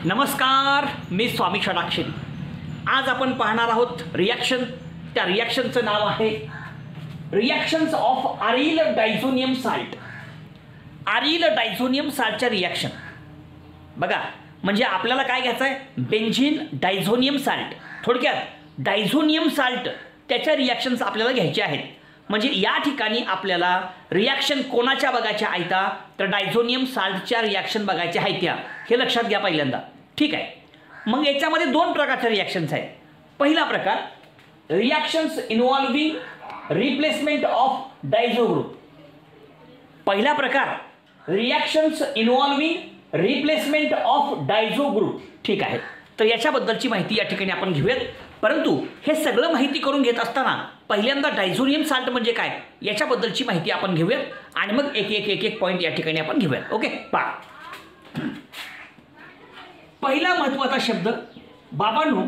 नमस्कार, मी स्वामी षडाक्षरी. आज आपण पाहणार आहोत रिॲक्शन. त्या रिॲक्शनचं नाव आहे reactions of aryl diazonium salt. Aryl diazonium साल्टच्या रिॲक्शन बघा, म्हणजे आपल्याला काय घ्यायचं आहे, बेंझिन डायझोनियम साल्ट. थोडक्यात डायझोनियम साल्ट त्याच्या रिॲक्शन्स आपल्याला घ्यायचे आहेत. म्हणजे या ठिकाणी आपल्याला रिॲक्शन कोणाच्या बघायच्या आहेत, तर डायझोनियम साल्टच्या रिॲक्शन बघायच्या आहेत त्या, हे लक्षात घ्या पहिल्यांदा. ठीक आहे. मग याच्यामध्ये दोन प्रकारच्या रिॲक्शन्स आहेत. पहिला प्रकार reactions involving replacement of diazo group. पहिला प्रकार reactions involving replacement of diazo group. ठीक आहे. तर याच्याबद्दलची माहिती या ठिकाणी आपण घेऊयात. परंतु हे सगळं माहिती करून घेत असताना पहिल्यांदा डायझोनियम साल्ट म्हणजे काय याच्याबद्दलची माहिती आपण घेऊयात आणि मग एक पॉईंट या ठिकाणी आपण घेऊयात. ओके. पहा, पहिला महत्त्वाचा शब्द बाबांनो,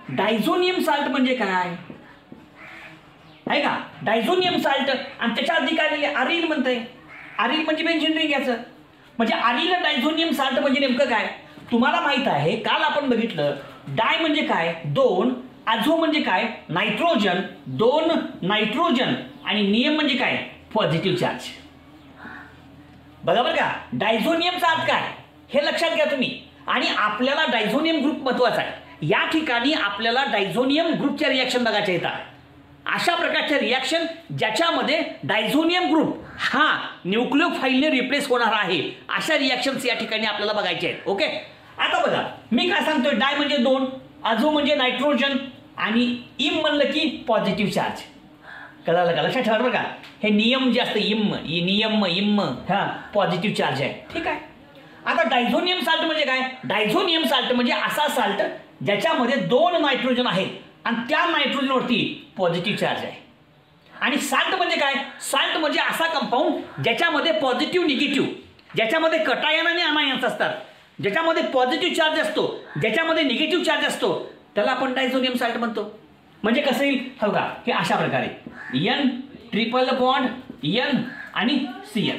डायझोनियम साल्ट म्हणजे काय आहे का? डायझोनियम साल्ट आणि त्याच्या अधिकारी आरिल म्हणते. आरिल म्हणजे बेंझिन रिंग याचं. म्हणजे आरिल डायझोनियम साल्ट म्हणजे नेमकं काय तुम्हाला माहित आहे. काल आपण बघितलं डाय म्हणजे काय, दोन, आझो म्हणजे काय, नायट्रोजन, दोन नायट्रोजन, आणि नियम म्हणजे काय, पॉझिटिव्ह चार्ज. बरोबर का? डायझोनियम साल्ट काय हे लक्षात घ्या तुम्ही. आणि आपल्याला डायझोनियम ग्रुप महत्वाचा आहे. या ठिकाणी आपल्याला डायझोनियम ग्रुपच्या रिॲक्शन बघायच्या येतात. अशा प्रकारच्या रिॲक्शन ज्याच्यामध्ये डायझोनियम ग्रुप हा न्यूक्लिओफाईलने रिप्लेस होणार आहे, अशा रिॲक्शन्स या ठिकाणी आपल्याला बघायचे आहेत. ओके. आता बघा, मी काय सांगतोय, डाय म्हणजे दोन, आझो म्हणजे नायट्रोजन, आणि इम म्हणलं की पॉझिटिव्ह चार्ज. कळालं का? लक्षात ठेवा बरं का. हे नियम जे असतं, इम हा पॉझिटिव्ह चार्ज आहे. ठीक आहे. आता डायझोनियम साल्ट म्हणजे काय? डायझोनियम साल्ट म्हणजे असा साल्ट ज्याच्यामध्ये दोन नायट्रोजन आहेत आणि त्या नायट्रोजनवरती पॉझिटिव्ह चार्ज आहे. आणि साल्ट म्हणजे काय? साल्ट म्हणजे असा कंपाऊंड ज्याच्यामध्ये पॉझिटिव्ह निगेटिव्ह, ज्याच्यामध्ये कटायन आणि अनायन्स असतात, ज्याच्यामध्ये पॉझिटिव्ह चार्ज असतो, ज्याच्यामध्ये निगेटिव्ह चार्ज असतो, त्याला आपण डायझोनियम साल्ट म्हणतो. म्हणजे कसं येईल हो का? हे अशा प्रकारे N ट्रिपल बॉन्ड N आणि Cl,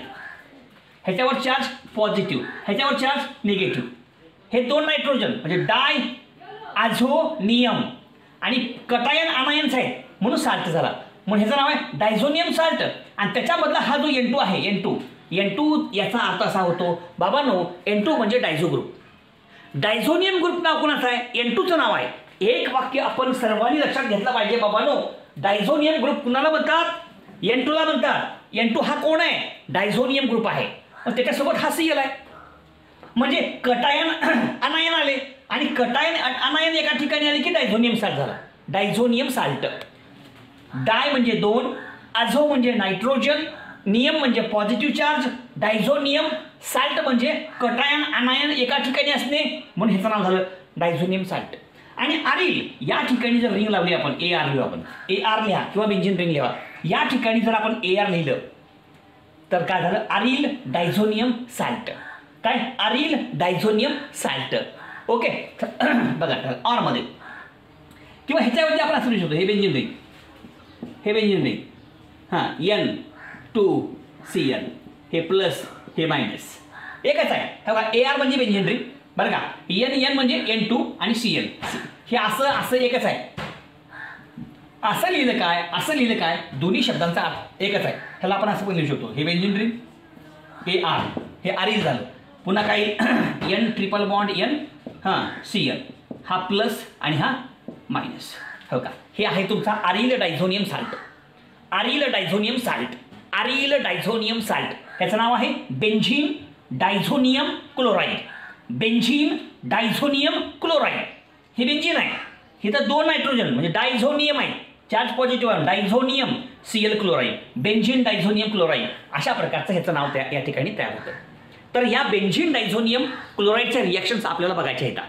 ह्याच्यावर चार्ज पॉझिटिव्ह, ह्याच्यावर चार्ज निगेटिव्ह. हे दोन नायट्रोजन म्हणजे डाय आझोनियम आणि कटायन अनायन्स आहेत म्हणून साल्ट झाला. म्हणून ह्याचं नाव आहे डायझोनियम साल्ट. आणि त्याच्यामधला हा जो N2 आहे, N2 याचा अर्थ असा होतो बाबांनो, N2 म्हणजे डायझो ग्रुप. डायझोनियम ग्रुप नाव कोणाचं आहे? N2चं नाव आहे. एक वाक्य आपण सर्वांनी लक्षात घेतलं पाहिजे बाबांनो. डायझोनियम ग्रुप कुणाला म्हणतात? N2ला म्हणतात. N2 हा कोण आहे? डायझोनियम ग्रुप आहे. त्याच्यासोबत हा Cl आहे. म्हणजे कटायन अनायन आले आणि कटायन अनायन एका ठिकाणी आले की डायझोनियम साल्ट झाला. Diazonium salt. डाय म्हणजे दोन, आझो म्हणजे नायट्रोजन, नियम म्हणजे पॉझिटिव्ह चार्ज, डायझोनियम साल्ट म्हणजे कटायन अनायन एका ठिकाणी असणे, म्हणून ह्याचं नाव झालं डायझोनियम साल्ट. आणि आरिल या ठिकाणी जर रिंग लावली आपण, AR लिहू, आपण AR लिहा किंवा बेंझिन रिंग लिहा. या ठिकाणी जर आपण AR लिहिलं तर काय झालं? आरिल डायझोनियम साल्ट. काय? आरिल डायझोनियम साल्ट. ओके. बघा ऑर मध्ये किंवा ह्याच्यावरती आपण असं लिहू शकतो, हे बेंझिन रिंग, हे बेंझिन रिंग, हां, N2Cl, हे प्लस हे मायनस एकच आहे. बघा AR म्हणजे बेंझिन रिंग बरं का. N म्हणजे N2 आणि Cl, हे असं एकच आहे. असं लिहिलं काय, असं लिहिलं काय, दोन्ही शब्दांचा अर्थ एकच आहे. ह्याला आपण असं पण लिहू शकतो, हे बेंझिन रिंग, AR, हे आरिल झालं. पुन्हा काही N ट्रिपल बॉन्ड N, हां, Cl, हा प्लस आणि हा मायनस. हो का? हे आहे तुमचा aryl diazonium salt. Aryl diazonium salt, aryl diazonium salt. ह्याचं नाव आहे benzene diazonium chloride. Benzene diazonium chloride. हे बेंझिन आहे, हे तर दोन नायट्रोजन म्हणजे डायझोनियम आहे, चार्ज पॉझिटिव्ह आहे, diazonium Cl chloride, benzene diazonium chloride, अशा प्रकारचं ह्याचं नाव या ठिकाणी तयार होतं. तर या बेंझिन डायझोनियम क्लोराईडच्या रिॲक्शन्स आपल्याला बघायच्या येतात.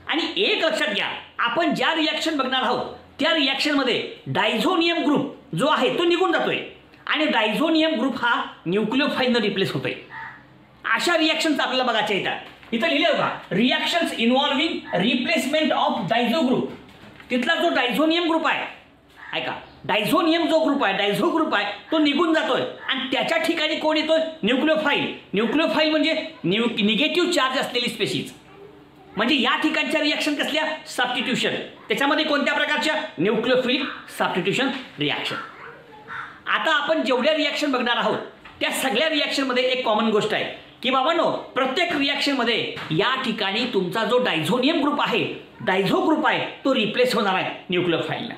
आणि एक लक्षात घ्या, आपण ज्या रिॲक्शन बघणार आहोत त्या रिॲक्शनमध्ये डायझोनियम ग्रुप जो आहे तो निघून जातोय आणि डायझोनियम ग्रुप हा न्यूक्लिओफाईलनं रिप्लेस होतोय. अशा रिॲक्शन्स आपल्याला बघायच्या येतात. इथं लिहिलं बघा, reactions involving replacement of diazo group. तिथला जो डायझोनियम ग्रुप आहे ऐका, डायझोनियम जो ग्रुप आहे, डायझो ग्रुप आहे, तो निघून जातोय आणि त्याच्या ठिकाणी कोण येतोय? न्यूक्लिओफाईल. न्यूक्लिओफाईल म्हणजे निगेटिव्ह चार्ज असलेली स्पेशीज. म्हणजे या ठिकाणच्या रिॲक्शन कसल्या? सबस्टिट्यूशन. त्याच्यामध्ये कोणत्या प्रकारच्या? Nucleophilic substitution reaction. आता आपण जेवढ्या रिॲक्शन बघणार आहोत त्या सगळ्या रिॲक्शनमध्ये एक कॉमन गोष्ट आहे की बाबांनो, प्रत्येक रिॲक्शनमध्ये या ठिकाणी तुमचा जो डायझोनियम ग्रुप आहे, डायझो ग्रुप आहे, तो रिप्लेस होणार आहे न्यूक्लिओफाईलला.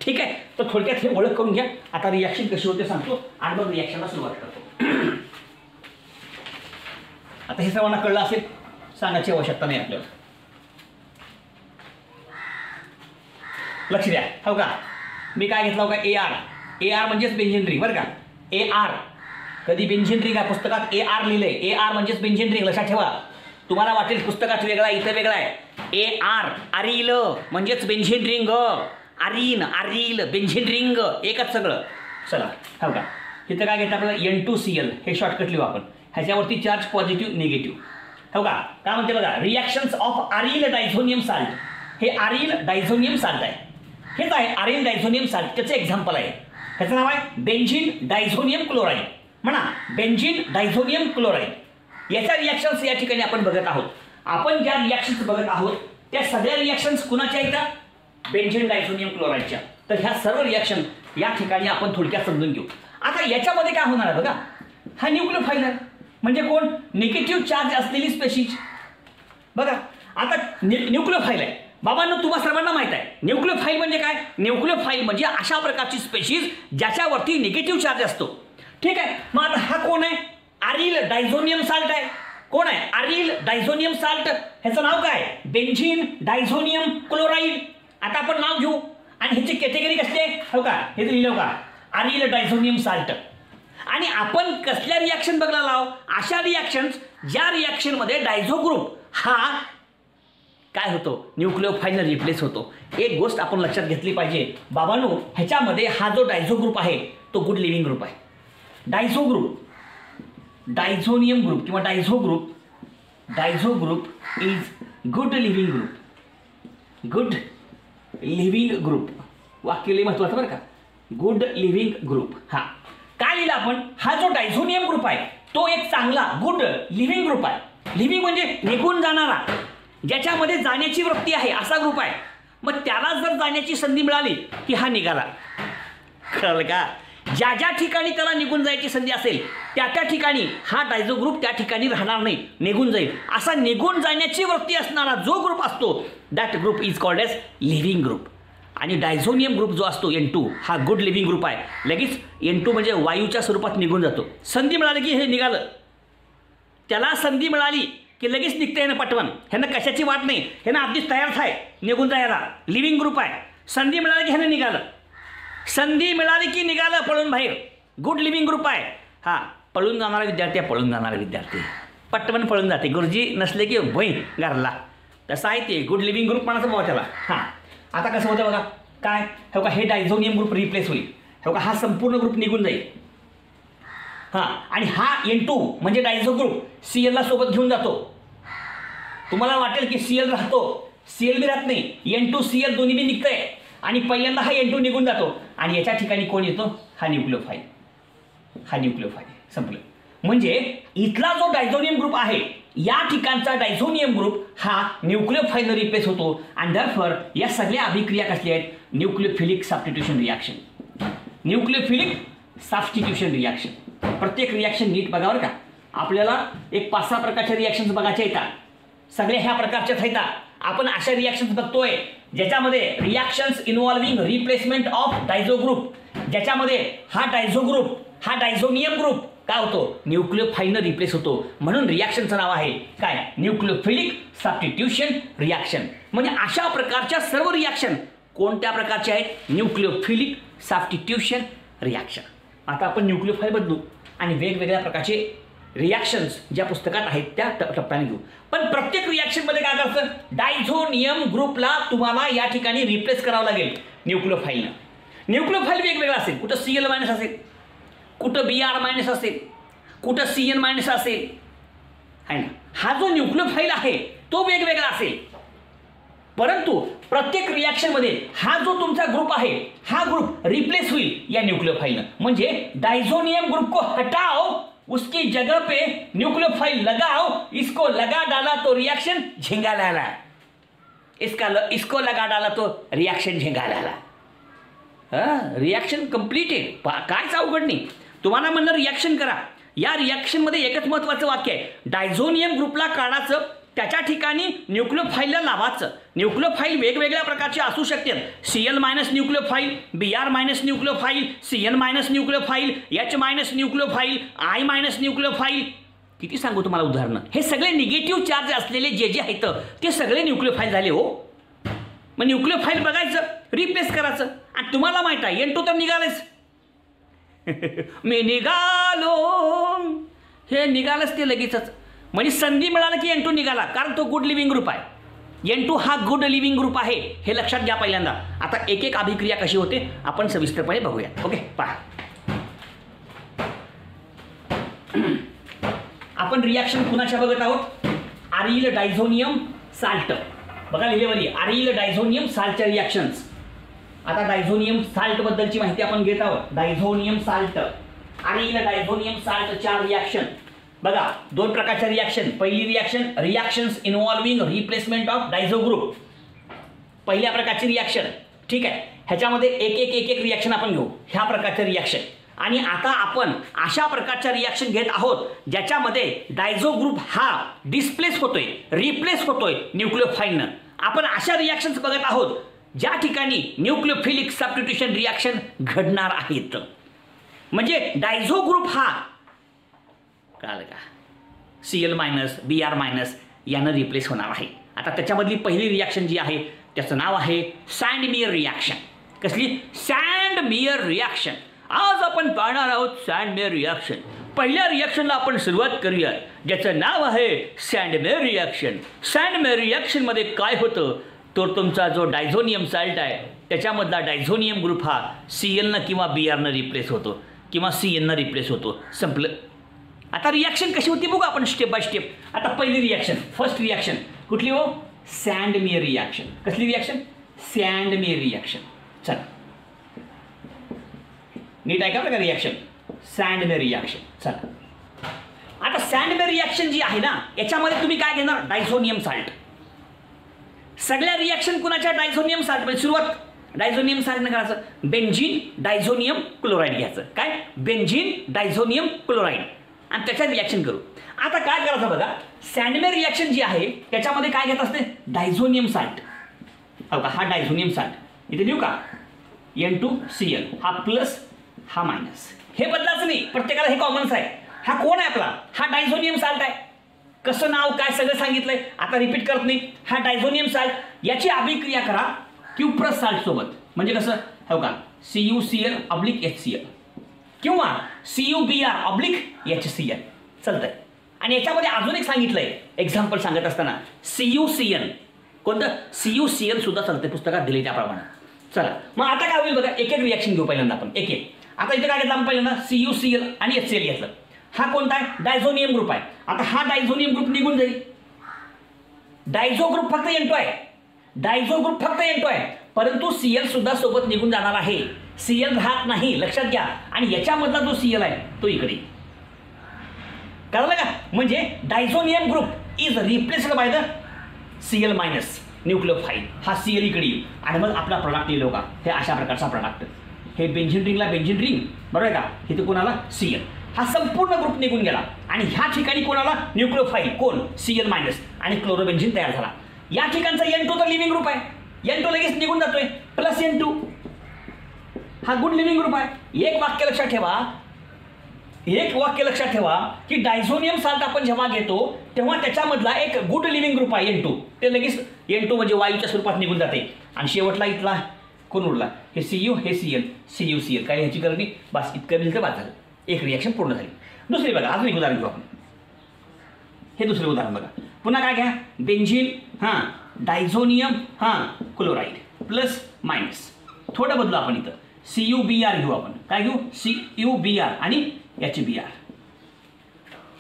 ठीक आहे, तर थोडक्यात हे ओळख करून घ्या. आता रिॲक्शन कशी होते सांगतो आणि मग रिॲक्शनला सुरुवात करतो. आता हे सर्वांना कळलं असेल, सांगायची आवश्यकता नाही आपल्याला. लक्ष द्या. हो का, मी काय घेतला होता? AR. AR म्हणजेच बेंझिन रिंग बरं का. AR कधी बेंझिन रिंग आहे पुस्तकात AR लिहिलंय. AR म्हणजेच बेंझिन रिंग. लक्षात ठेवा. तुम्हाला वाटेल पुस्तकात वेगळा आहे, इथं वेगळा आहे. AR आरिल म्हणजेच benzene ring. Areen आरिल benzene ring एकच सगळं. चला हो का, इथं काय घेतं आपल्याला? N2Cl. हे शॉर्टकट लिहू आपण. ह्याच्यावरती चार्ज पॉझिटिव्ह निगेटिव्ह. हो का, काय म्हणते बघा, reactions of aryl diazonium salt. हे आरिल डायझोनियम साल्ट आहे. हेच आहे आरिल डायझोनियम साल्ट. त्याचं एक्झाम्पल आहे. ह्याचं नाव आहे बेंझिन डायझोनियम क्लोराईड. म्हणा बेंझिन डायझोनियम क्लोराईड. याच्या रिॲक्शन्स या ठिकाणी आपण बघत आहोत. आपण ज्या रिॲक्शन्स बघत आहोत त्या सगळ्या रिॲक्शन्स कुणाच्या आहेत? बेंझिन डायझोनियम क्लोराईडच्या. तर ह्या सर्व रिॲक्शन या ठिकाणी आपण थोडक्यात समजून घेऊ. आता याच्यामध्ये काय होणार आहे बघा, हा न्यूक्लिओफाईल आहे. म्हणजे कोण? निगेटिव्ह चार्ज असलेली स्पेशीज. बघा आता न्यूक्लिओफाईल आहे. बाबांनो, तुम्हाला सर्वांना माहित आहे न्यूक्लिओफाईल म्हणजे काय? न्यूक्लिओफाईल म्हणजे अशा प्रकारची स्पेशीज ज्याच्यावरती निगेटिव्ह चार्ज असतो. ठीक आहे, मग आता हा कोण आहे? आरिल डायझोनियम साल्ट आहे. कोण आहे? आरिल डायझोनियम साल्ट. ह्याचं नाव काय? Benzene diazonium chloride. आता आपण नाव घेऊ आणि ह्याची कॅटेगरी कसली आहे? हो का, हे लिहिलं का? आरिल डायझोनियम साल्ट. आणि आपण कसल्या रिॲक्शन बघणार आहोत? अशा रिॲक्शन्स ज्या रिॲक्शनमध्ये डायझो ग्रुप हा काय होतो? न्यूक्लिओफाईलने रिप्लेस होतो. एक गोष्ट आपण लक्षात घेतली पाहिजे बाबांनो, ह्याच्यामध्ये हा जो डायझो ग्रुप आहे तो गुड लिव्हिंग ग्रुप आहे. डायझो ग्रुप, डायझोनियम ग्रुप किंवा डायझो group is good living group. Good living group वाक्य लई महत्वाचं बरं का. Good living group. हा काय लिहिलं आपण? हा जो डायझोनियम ग्रुप आहे तो एक चांगला गुड लिव्हिंग ग्रुप आहे. लिव्हिंग म्हणजे निघून जाणारा, ज्याच्यामध्ये जाण्याची वृत्ती आहे असा ग्रुप आहे. मग त्याला जर जाण्याची संधी मिळाली की हा निघाला. कळलं का? ज्या ज्या ठिकाणी त्याला निघून जायची संधी असेल त्या त्या ठिकाणी हा डायझो ग्रुप त्या ठिकाणी राहणार नाही, निघून जाईल. असा निघून जाण्याची वृत्ती असणारा जो ग्रुप असतो that group is called as leaving group. आणि डायझोनियम ग्रुप जो असतो N2 हा गुड लिव्हिंग ग्रुप आहे. लगेच N2 म्हणजे वायूच्या स्वरूपात निघून जातो. संधी मिळाली की हे निघालं. त्याला संधी मिळाली की लगेच निघतं ह्यानं पटवण. ह्यानं कशाची वाट नाही, ह्यानं आधीच तयारच आहे निघून जायला. लिव्हिंग ग्रुप आहे. संधी मिळाली की ह्यानं निघालं. संधी मिळाली की निघालं पळून बाहेर. गुड लिव्हिंग ग्रुप आहे. हा पळून जाणारा विद्यार्थी आहे. पळून जाणारा विद्यार्थी पटवण पळून जाते. गुरुजी नसले की भोई घरला. तसं आहे ते गुड लिव्हिंग ग्रुप म्हणायचं बाबा त्याला. हां आता कसं होतं बघा काय? हो का, हे डायझोनियम ग्रुप रिप्लेस होईल. हो का, हा संपूर्ण ग्रुप निघून जाईल. हां आणि हा N2 म्हणजे डायझो ग्रुप Cl ला सोबत घेऊन जातो. तुम्हाला वाटेल की Cl राहतो, Cl बी राहत नाही. N2Cl दोन्ही बी निघतंय आणि पहिल्यांदा हा N2 निघून जातो आणि याच्या ठिकाणी कोण येतो? हा न्यूक्लिओफाईल. हा न्यूक्लिओफाईल संपलं. म्हणजे इथला जो डायझोनियम ग्रुप आहे या ठिकाणचा डायझोनियम ग्रुप हा न्यूक्लिओफाईलने रिप्लेस होतो. आणि दरफर या सगळ्या अभिक्रिया कसल्या आहेत? Nucleophilic substitution reaction. Nucleophilic substitution reaction. प्रत्येक रिॲक्शन नीट बघावर का. आपल्याला एक 5-6 प्रकारच्या रिॲक्शन्स बघायच्या येतात. सगळ्या ह्या प्रकारच्या येतात. आपण अशा रिॲक्शन्स बघतोय ज्याच्यामध्ये reactions involving replacement of diazo group, ज्याच्यामध्ये हा डायझो ग्रुप हा डायझोनियम ग्रुप काय होतो? न्यूक्लिओफाईलने रिप्लेस होतो. म्हणून रिॲक्शनचं नाव आहे काय? Nucleophilic substitution reaction. म्हणजे अशा प्रकारच्या सर्व रिॲक्शन कोणत्या प्रकारच्या आहेत? Nucleophilic substitution reaction. आता आपण न्यूक्लिओफाईल बदलू आणि वेगवेगळ्या प्रकारचे रिॲक्शन्स ज्या पुस्तकात आहेत त्या टप्प्याने घेऊ. पण प्रत्येक रिॲक्शनमध्ये काय करायचं? डायझोनियम ग्रुपला तुम्हाला या ठिकाणी रिप्लेस करावं लागेल न्यूक्लिओफाईलनं. न्यूक्लिओफाईल वेगवेगळा असेल. कुठं Cl- असेल, कुठं Br- असेल, कुठं Cn- असेल आहे ना. हा जो न्यूक्लिओफाईल आहे तो वेगवेगळा असेल. परंतु प्रत्येक रिॲक्शनमध्ये हा जो तुमचा ग्रुप आहे हा ग्रुप रिप्लेस होईल या न्यूक्लियोफाइलनं. म्हणजे डायझोनियम ग्रुप को हटाओ, उसकी जगह पे न्यूक्लियोफाइल लगाओ, इसको लगा डाला तो रिएक्शन झिंगा लाला, इसको लगा डाला तो रिएक्शन झिंगा लाला. Reaction completed. कायच अवघड नाही. तुम्हाला म्हणलं रिॲक्शन करा. या रिॲक्शनमध्ये एकच महत्त्वाचं वाक्य आहे, डायझोनियम ग्रुपला काढायचं, त्याच्या ठिकाणी न्यूक्लियोफाइलला लावायचं. न्यूक्लियोफाइल वेगवेगळ्या प्रकारचे असू शकतात. Cl minus nucleophile, Br minus nucleophile, Cn minus nucleophile, H minus nucleophile, I minus nucleophile. किती सांगू तुम्हाला उदाहरणं. हे सगळे निगेटिव्ह चार्ज असलेले जे आहेत ते सगळे न्यूक्लियोफाइल झाले हो. मग न्यूक्लियोफाइल बघायचं, रिप्लेस करायचं. आणि तुम्हाला माहित आहे N2 तर निघालेच. मी निघालो, हे निघालच ते लगेचच. म्हणजे संधी मिळालं की N2 निघाला, कारण तो गुड लिव्हिंग ग्रुप आहे. N2 हा गुड लिव्हिंग ग्रुप आहे, हे लक्षात घ्या पहिल्यांदा. आता एक एक अभिक्रिया कशी होते आपण सविस्तरपणे बघूया. ओके, पहा. आपण रिॲक्शन कुणाच्या बघत आहोत? Aryl diazonium salt. बघा लिहिलेली आरिल डायझोनियम साल्टच्या रिॲक्शन्स. आता डायझोनियम साल्ट बद्दलची माहिती आपण घेत आहोत. डायझोनियम साल्ट, आरिल डायझोनियम साल्टच्या रिॲक्शन. बघा दोन प्रकारच्या रिॲक्शन. पहिली reaction, reactions involving replacement of diazo group. पहिल्या प्रकारची रिॲक्शन. ठीक आहे, ह्याच्यामध्ये एक एक रिॲक्शन आपण घेऊ, ह्या प्रकारच्या रिॲक्शन. आणि आता आपण अशा प्रकारच्या रिॲक्शन घेत आहोत ज्याच्यामध्ये डायझो ग्रुप हा डिस्प्लेस होतोय, रिप्लेस होतोय न्यूक्लियोफाइलनं. आपण अशा रिॲक्शन्स बघत आहोत ज्या ठिकाणी न्यूक्लियोफिलिक सबस्टिट्यूशन रिॲक्शन घडणार आहेत. म्हणजे डायझो ग्रुप हा कळलं का, Cl मायनस Br मायनस यानं रिप्लेस होणार आहे. आता त्याच्यामधली पहिली रिॲक्शन जी आहे त्याचं नाव आहे सँडमियर रिॲक्शन. कसली? सँडमियर रिॲक्शन. आज आपण पाहणार आहोत सँडमियर रिॲक्शन. पहिल्या रिॲक्शनला आपण सुरुवात करूया ज्याचं नाव आहे सँडमियर रिॲक्शन. सँडमियर रिॲक्शनमध्ये काय होतं, तो तुमचा जो डायझोनियम साल्ट आहे त्याच्यामधला डायझोनियम ग्रुप हा Clनं किंवा Brनं रिप्लेस होतो किंवा Cnनं रिप्लेस होतो. संपलं. आता रिॲक्शन कशी होती बघू आपण स्टेप बाय स्टेप. आता पहिली रिॲक्शन, फर्स्ट रिॲक्शन कुठली हो? सँडमियर रिॲक्शन. कसली रिॲक्शन? सँडमियर रिॲक्शन. चला नीट आहे का बघा रिॲक्शन, सँडमियर रिॲक्शन. चला आता सँडमियर रिॲक्शन जी आहे ना याच्यामध्ये तुम्ही काय घेणार? Diazonium salt. सगळ्या रिॲक्शन कुणाच्या? Diazonium salt. म्हणजे सुरुवात डायझोनियम साल्टनं करायचं. बेंझिन डायझोनियम क्लोराईड घ्यायचं. काय? Benzene diazonium chloride. आणि त्याच्यात रिॲक्शन करू. आता काय करायचं बघा, सँडमियर रिॲक्शन जी आहे त्याच्यामध्ये काय घेत असते? Diazonium salt. हो का, हा डायझोनियम साल्ट इथे देऊ का? N2Cl, हा प्लस हा मायनस. हे बदलाच नाही, प्रत्येकाला हे कॉमनच आहे. हा कोण आहे आपला? हा डायझोनियम साल्ट आहे. कसं नाव काय सगळं सांगितलंय, आता रिपीट करत नाही. हा डायझोनियम साल्ट, याची अभिक्रिया करा क्युप्रस साल्ट सोबत. म्हणजे कसं हो का, CuCl / HCl किंवा CuBr / HCl चालतंय. आणि याच्यामध्ये अजून एक सांगितलंय एक्झाम्पल सांगत असताना, CuCl. कोणतं? CuCl सुद्धा चालतंय, पुस्तकात दिले त्याप्रमाणे. चला मग आता काय होईल बघा, एक रिॲक्शन घेऊ पहिल्यांदा आपण एक एक. आता इथे काय घेतलं आपण पहिल्यांदा? CuCl आणि HCl घेतलं. हा कोणता आहे? डायझोनियम ग्रुप आहे. आता हा डायझोनियम ग्रुप निघून जाईल. डायझो ग्रुप फक्त N2 आहे. डायझो ग्रुप फक्त N2 आहे, परंतु Cl सुद्धा सोबत निघून जाणार आहे. Cl राहत नाही, लक्षात घ्या. आणि याच्यामधला जो Cl आहे तो इकडे. कळलं का? म्हणजे diazonium group is replaced by the Cl minus nucleophile. हा Cl इकडे येईल आणि मग आपला प्रोडक्ट येईल का, हे अशा प्रकारचा प्रोडक्ट. हे बेंझिन रिंगला बेंझिन रिंग, बरोबर आहे का? इथे कोणाला? Cl. हा संपूर्ण ग्रुप निघून गेला आणि ह्या ठिकाणी कोणाला? न्यूक्लियोफाइल. कोण? Cl मायनस आणि क्लोरोबेंझिन तयार झाला. या ठिकाणचा N2 तर लिव्हिंग ग्रुप आहे. N2 लगेच निघून जातोय, प्लस N2. हा गुड लिव्हिंग ग्रुप आहे. एक वाक्य लक्षात ठेवा की डायझोनियम साल्ट आपण जेव्हा घेतो तेव्हा त्याच्यामधला एक गुड लिव्हिंग ग्रुप आहे N2. ते लगेच N2 म्हणजे वायूच्या स्वरूपात निघून जाते. आणि शेवटला इथला कोण उरला? हे Cu, हे Cl, CuCl. काय ह्याची गरज नाही, बस इतकं बिल तर बाद झालं. एक रिॲक्शन पूर्ण झाली. दुसरी बघा, अजून एक उदाहरण घेऊ आपण. हे दुसरे उदाहरण बघा. पुन्हा काय घ्या? Benzene diazonium chloride plus minus. थोडं बदलू आपण इथं. CuBr घेऊ आपण. काय घेऊ? CuBr आणि HBr.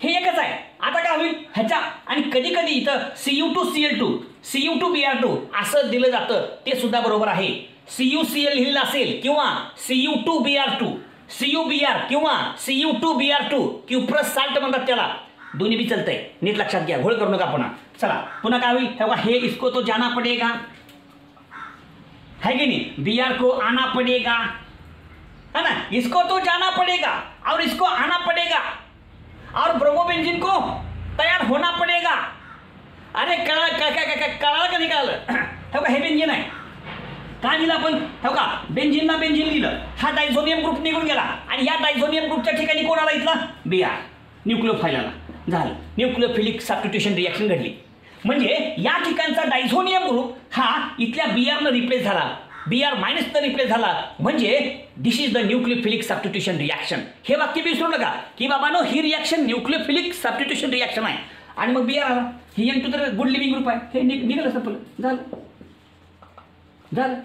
हे एकच आहे. आता काय होईल ह्याच्या आणि कधी कधी इथं Cu2Cl2 Cu2Br2 असं दिलं जातं ते सुद्धा बरोबर आहे. CuCl लिहिलं असेल किंवा Cu2Br2, CuBr किंवा Cu2Br2 क्युप्रस साल्ट म्हणतात त्याला. दोन्ही बी चलतंय, नीट लक्षात घ्या, घोळ करू नका पुन्हा. चला पुन्हा काय होईल तेव्हा हे इसको तो जाना पडेगा है कि नहीं, Br को आना पड़ेगा है ना, इसको तो जाना पड़ेगा और इसको आना पड़ेगा और ब्रोमोबेंजीन को तैयार होना पड़ेगा. अरे कळालं का निघालं. हो का हे बेंजीन आहे, का लिहिलं आपण, हो का बेंजीनला बेंजीन लिहिलं, हा डायझोनियम ग्रुप निघून गेला आणि या डायझोनियम ग्रुपच्या ठिकाणी कोण आला इथला, Br, न्यूक्लियोफाईल आला, झालं न्यूक्लियोफिलिक सबस्टिट्यूशन रिॲक्शन घडली. म्हणजे या ठिकाणचा डायझोनियम ग्रुप हा इथल्या Br न रिप्लेस झाला, Br मायनस न रिप्लेस झाला. म्हणजे this is the nucleophilic substitution reaction. हे वाक्य विसरू नका की बाबानो ही रिॲक्शन न्यूक्लियोफिलिक सबस्टिट्यूशन रिॲक्शन आहे. आणि मग Br आला, ही N2 तर गुड लिव्हिंग ग्रुप आहे, हे निघालं संपलं, झालं.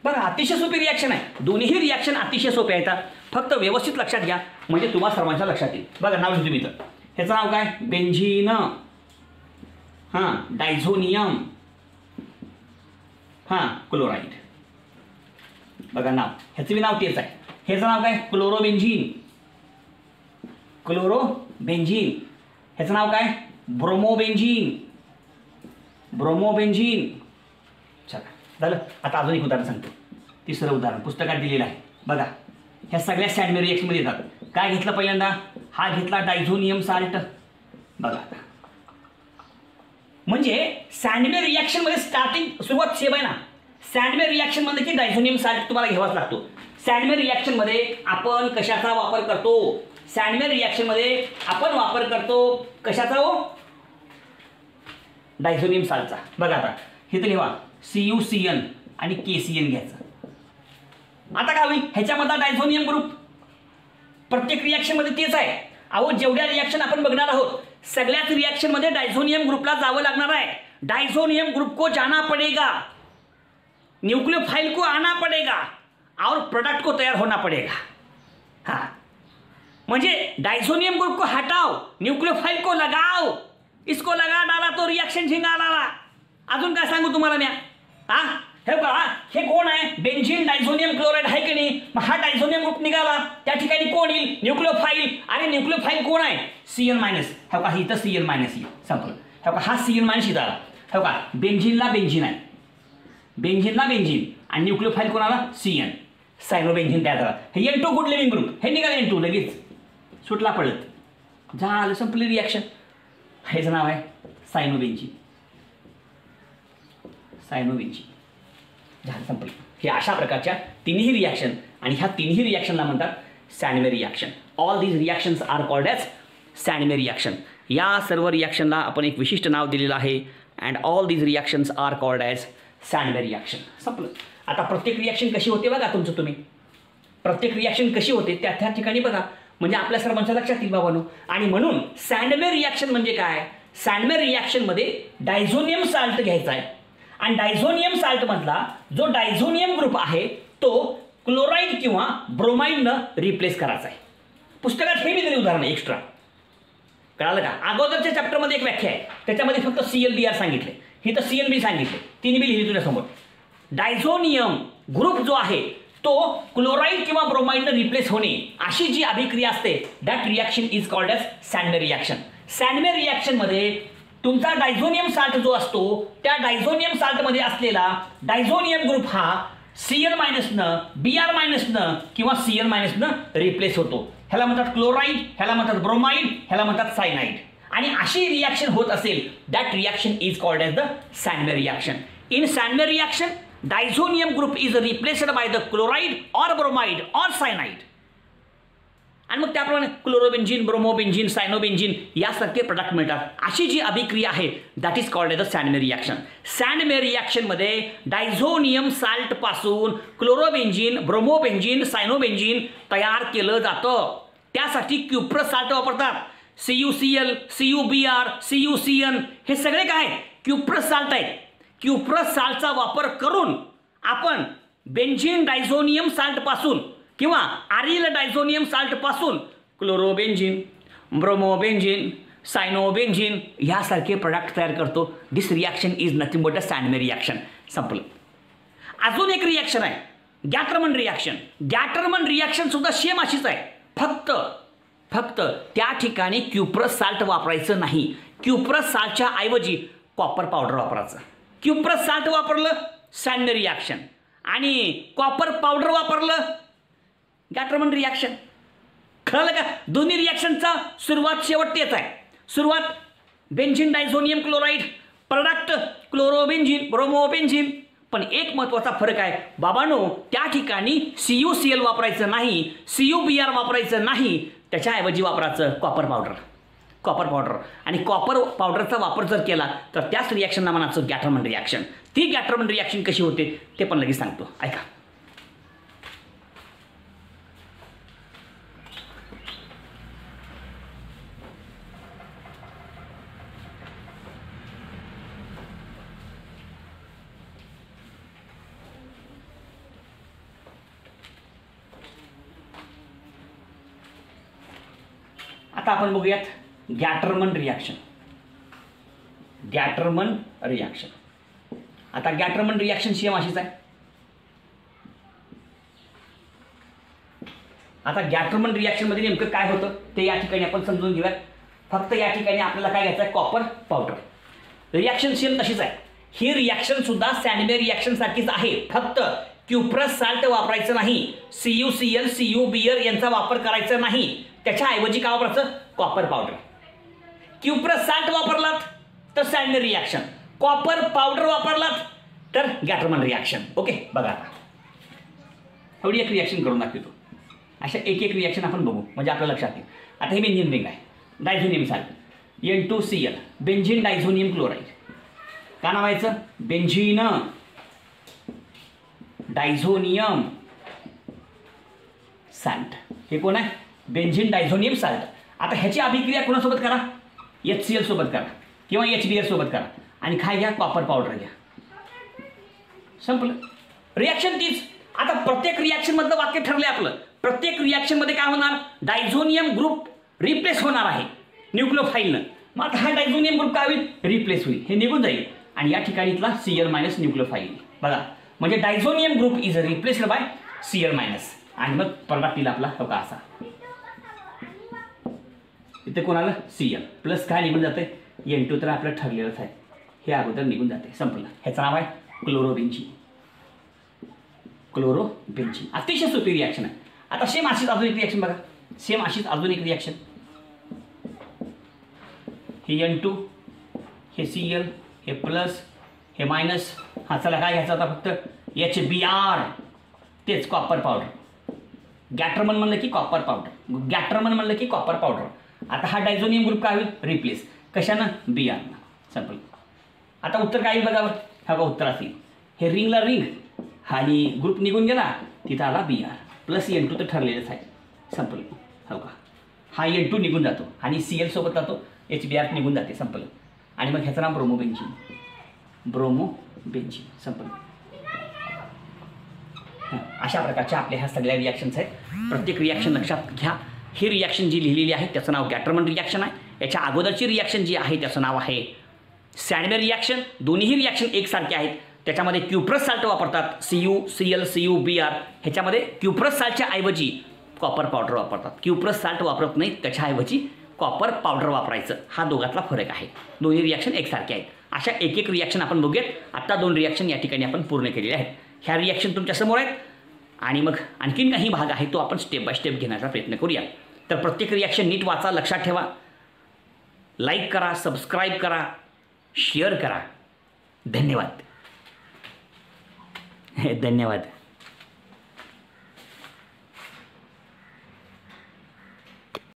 बघा अतिशय सोपी रिॲक्शन आहे, दोन्ही रिॲक्शन अतिशय सोपे आहेत. फक्त व्यवस्थित लक्षात घ्या म्हणजे तुम्हाला सर्वांच्या लक्षात येईल. बघा नाव लिहितो मी तर, ह्याचं नाव काय, बेंझीन, हां डायझोनियम, हां क्लोराईड. बघा नाव, ह्याचं बी नाव तेच आहे. ह्याचं नाव काय, क्लोरोबेंझीन, क्लोरोबेंझीन. ह्याचं नाव काय, ब्रोमोबेंझीन, ब्रोमोबेंझीन. चला झालं. आता अजून एक उदाहरण सांगतो, तिसरं उदाहरण पुस्तकात दिलेलं आहे. बघा ह्या सगळ्या सॅन्डमे रिॲक्शनमध्ये येतात. काय घेतलं पहिल्यांदा, हा घेतला डायझोनियम साल्ट. बघा म्हणजे सॅन्डमे रिॲक्शनमध्ये स्टार्टिंग सुरुवात सेम आहे ना. सॅन्डमे रिॲक्शन म्हणजे की डायझोनियम साल्ट तुम्हाला घ्यावाच लागतो. सॅन्डमे रिॲक्शनमध्ये आपण कशाचा वापर करतो, सॅन्डमे रिॲक्शनमध्ये आपण वापर करतो कशाचा, हो डायझोनियम साल्टचा. बघा आता हे तर लिहा CuCN आणि KCN घ्यायचं. आता काय होईल, ह्याच्यामधला डायझोनियम ग्रुप प्रत्येक रिॲक्शनमध्ये तेच आहे. अहो जेवढ्या रिॲक्शन आपण बघणार आहोत सगळ्याच रिॲक्शनमध्ये डायझोनियम ग्रुपला जावं लागणार आहे. डायझोनियम ग्रुप को जाना पडेगा, न्यूक्लियोफाइल को आना पडेगा और प्रोडक्ट को तैयार होना पडेगा. हाँ म्हणजे डायझोनियम ग्रुप को हटाओ, न्यूक्लियोफाइल को लगाओ, इसको लगा डाला तो रिॲक्शन झिंगा डाला. अजून काय सांगू तुम्हाला मी, हा हे बघा हे कोण आहे, बेंझीन डायझोनियम क्लोराईड आहे की नाही. मग हा डायझोनियम ग्रुप निघाला, त्या ठिकाणी कोण येईल, न्यूक्लियोफाईल. आणि न्यूक्लियोफाईल कोण आहे, Cn मायनस. हे बघा इथं Cn मायनस येईल, संपलं. हे बघा हा Cn मायनस इथं आला. हे बघा बेंझीनला बेंझीन आहे, बेंझीनला बेंझीन आणि न्यूक्लियोफाईल कोणाला, Cn, सायनोबेंझीन तयार झाला. हे N2 गुड लिव्हिंग ग्रुप, हे निघाला N2 लगेच सुटला पडत, झालं संपली रिॲक्शन. ह्याचं नाव आहे सायनोबेंझीन, सायनोबेंझीन, झालं संपली. हे अशा प्रकारच्या तिन्ही रिॲक्शन आणि ह्या तिन्ही रिॲक्शनला म्हणतात Sandmeyer reaction. All these reactions are called as Sandmeyer reaction. या सर्व रिॲक्शनला आपण एक विशिष्ट नाव दिलेलं आहे and all these reactions are called as Sandmeyer reaction. संपलं. आता प्रत्येक रिॲक्शन कशी होते बघा तुमचं तुम्ही, प्रत्येक रिॲक्शन कशी होते त्या त्या ठिकाणी बघा म्हणजे आपल्या सर्वांच्या लक्षात येईल बाबांनो. आणि म्हणून सॅन्डमे रिॲक्शन म्हणजे काय, सॅन्डमे रिॲक्शनमध्ये डायझोनियम साल्ट घ्यायचा आहे आणि डायझोनियम साल्टमधला जो डायझोनियम ग्रुप आहे तो क्लोराईड किंवा ब्रोमाइडनं रिप्लेस करायचा आहे. पुस्तकात हे बी दिले उदाहरण एक्स्ट्रा, कळालं का. अगोदरच्या चॅप्टरमध्ये एक व्याख्या आहे त्याच्यामध्ये फक्त ClBr सांगितले, हे तर CnB सांगितले, तिन्ही बी लिहिली तुझ्यासमोर. डायझोनियम ग्रुप जो आहे तो क्लोराईड किंवा ब्रोमाइडनं रिप्लेस होणे अशी जी अभिक्रिया असते that reaction is called as Sandmeyer reaction. Sandmeyer रिॲक्शनमध्ये तुमचा डायझोनियम साल्ट जो असतो त्या डायझोनियम साल्टमध्ये असलेला डायझोनियम ग्रुप हा Cl मायनसनं, Br मायनसनं किंवा Cl मायनसनं रिप्लेस होतो. ह्याला म्हणतात क्लोराईड, ह्याला म्हणतात ब्रोमाइड, ह्याला म्हणतात सायनाइड. आणि अशी रिॲक्शन होत असेल that reaction is called as the Sandmeyer reaction. In Sandmeyer reaction diazonium group is replaced by the chloride or bromide or cyanide. आणि मग त्याप्रमाणे क्लोरोबेंझीन, ब्रोमोबेंझीन, सायनोबेंझीन यासारखे प्रोडक्ट मिळतात. अशी जी अभिक्रिया आहे that is called as the Sandmeyer reaction. Sandmeyer रिॲक्शनमध्ये डायझोनियम साल्ट पासून क्लोरोबेंझीन, ब्रोमोबेंझीन, सायनोबेंझीन तयार केलं जातं. त्यासाठी क्युप्रस साल्ट वापरतात. CuCl, CuBr, CuCN हे सगळे काय क्युप्रस साल्ट आहेत. क्युप्रस साल्टचा वापर करून आपण बेंझीन डायझोनियम साल्ट पासून किंवा आरिल डायझोनियम साल्ट पासून क्लोरोबेंझीन, ब्रोमोबेंझीन, सायनोबेन्झिन ह्यासारखे प्रोडक्ट तयार करतो. This reaction is nothing but a Sandmeyer reaction. संपलं. अजून एक रिॲक्शन आहे गॅटरमन रिॲक्शन. गॅटरमन रिॲक्शन सुद्धा सेम अशीच आहे. फक्त त्या ठिकाणी क्युप्रस साल्ट वापरायचं नाही. क्युप्रस साल्टच्या ऐवजी कॉपर पावडर वापरायचं. क्युप्रस साल्ट वापरलं सॅन्डमे रिॲक्शन आणि कॉपर पावडर वापरलं गॅटरमन रिॲक्शन. कळलं का? दोन्ही रिॲक्शनचा सुरुवात शेवट तेच आहे. सुरुवात benzene diazonium chloride, product chlorobenzene ब्रोमोबेन्झिन. पण एक महत्त्वाचा फरक आहे बाबांनो, त्या ठिकाणी CuCl वापरायचं नाही, CuBr वापरायचं नाही, त्याच्याऐवजी वापरायचं कॉपर पावडर. आणि कॉपर पावडरचा वापर जर केला तर त्याच रिॲक्शनला म्हणायचं गॅटरमन रिॲक्शन. ती गॅटरमन रिॲक्शन कशी होते ते पण लगेच सांगतो, ऐका. आता आपण बघूयात गॅटरमन रिॲक्शन. आता गॅटरमन रिॲक्शन सेम अशीच आहे. आता गॅटरमन रिॲक्शन मध्ये नेमकं काय होतं ते या ठिकाणी आपण समजून घेऊयात. फक्त या ठिकाणी आपल्याला काय घ्यायचं आहे, कॉपर पावडर. रिॲक्शन सेम तशीच आहे. ही रिॲक्शन सुद्धा सॅन्डमे रिॲक्शन सारखीच आहे. फक्त क्युप्रस साल्ट वापरायचं नाही, CuCl CuBr यांचा वापर करायचा नाही, त्याच्याऐवजी काय वापरायचं, कॉपर पावडर. क्युप्रस साल्ट वापरलात तर सॅन्डमे रिॲक्शन, कॉपर पावडर वापरलात तर गॅटरमन रिॲक्शन. ओके, बघा आता एवढी एक रिॲक्शन करून दाखवतो. अशा एक रिॲक्शन आपण बघू म्हणजे आपल्या लक्षात येईल. आता हे बेन्झिन रिंग आहे, diazonium salt N2Cl benzene diazonium chloride. का नाव याचं, बेन्झिन डायझोनियम साल्ट. हे कोण आहे, बेन्झिन डायझोनियम साल्ट. आता ह्याची अभिक्रिया कोणासोबत करा, HCl सोबत करा किंवा HBr सोबत करा आणि काय घ्या, कॉपर पावडर घ्या. संपलं. रिॲक्शन तीच. आता प्रत्येक रिॲक्शन मधलं वाक्य ठरलंय आपलं. प्रत्येक रिॲक्शन मध्ये काय होणार, डायझोनियम ग्रुप रिप्लेस होणार आहे न्यूक्लिओफाईलनं. मग आता हा डायझोनियम ग्रुप काय होईल, रिप्लेस होईल, हे निघून जाईल आणि या ठिकाणी इथला Cl मायनस न्यूक्लिओफाईल. बघा म्हणजे diazonium group is replaced bye Cl minus. आणि मग प्रोडक्ट येईल आपला हो का असा. इथे कोणाला Cl प्लस काय निघून जाते, N2 तर आपलं ठरलेलंच आहे, हे अगोदर निघून जाते. संपलं. ह्याचं नाव आहे क्लोरोबेन्झिन. अतिशय सोपी रिॲक्शन आहे. आता सेम अशीच अजून एक रिॲक्शन बघा. हे N2, हे Cl, हे प्लस, हे मायनस. हा चला काय घ्यायचं आता, फक्त HBr, तेच कॉपर पावडर. गॅटरमन म्हणलं की कॉपर पावडर. आता हा डायझोनियम ग्रुप काय होईल, रिप्लेस कशानं, Br. संपलं. आता उत्तर काय येईल बघा. हा बघा उत्तर असेल, हे रिंगला रिंग आणि ग्रुप निघून गेला, तिथं आला Br प्लस N2 तर ठरलेलंच आहे. संपलं. हो का, हा N2 निघून जातो आणि Cl सोबत जातो, HBr निघून जाते. संपलं. आणि मग ह्याचं नाव ब्रोमोबेन्झिन. संपलं. अशा प्रकारच्या आपल्या ह्या सगळ्या रिॲक्शन्स आहेत. प्रत्येक रिॲक्शन लक्षात घ्या. ही रिॲक्शन जी लिहिलेली आहे त्याचं नाव गॅटरमन रिॲक्शन आहे. याच्या अगोदरची रिॲक्शन जी आहे त्याचं नाव आहे सॅन्डमे रिॲक्शन. दोन्हीही रिॲक्शन एकसारखे आहेत. त्याच्यामध्ये क्युप्रस साल्ट वापरतात, CuCl CuBr. ह्याच्यामध्ये क्युप्रस साल्टच्या ऐवजी कॉपर पावडर वापरतात. क्युप्रस साल्ट वापरत नाहीत, त्याच्याऐवजी कॉपर पावडर वापरायचं. हा दोघातला फरक आहे. दोन्ही रिॲक्शन एकसारखे आहेत. अशा एक रिॲक्शन आपण बघूयात. आत्ता 2 रिॲक्शन या ठिकाणी आपण पूर्ण केलेले आहेत. ह्या रिॲक्शन तुमच्यासमोर आहेत आणि मग आणखीन काही भाग आहे तो आपण स्टेप बाय स्टेप घेण्याचा प्रयत्न करूया. तर प्रत्येक रिॲक्शन नीट वाचा, लक्षात ठेवा, लाईक करा, सबस्क्राईब करा, शेअर करा. धन्यवाद.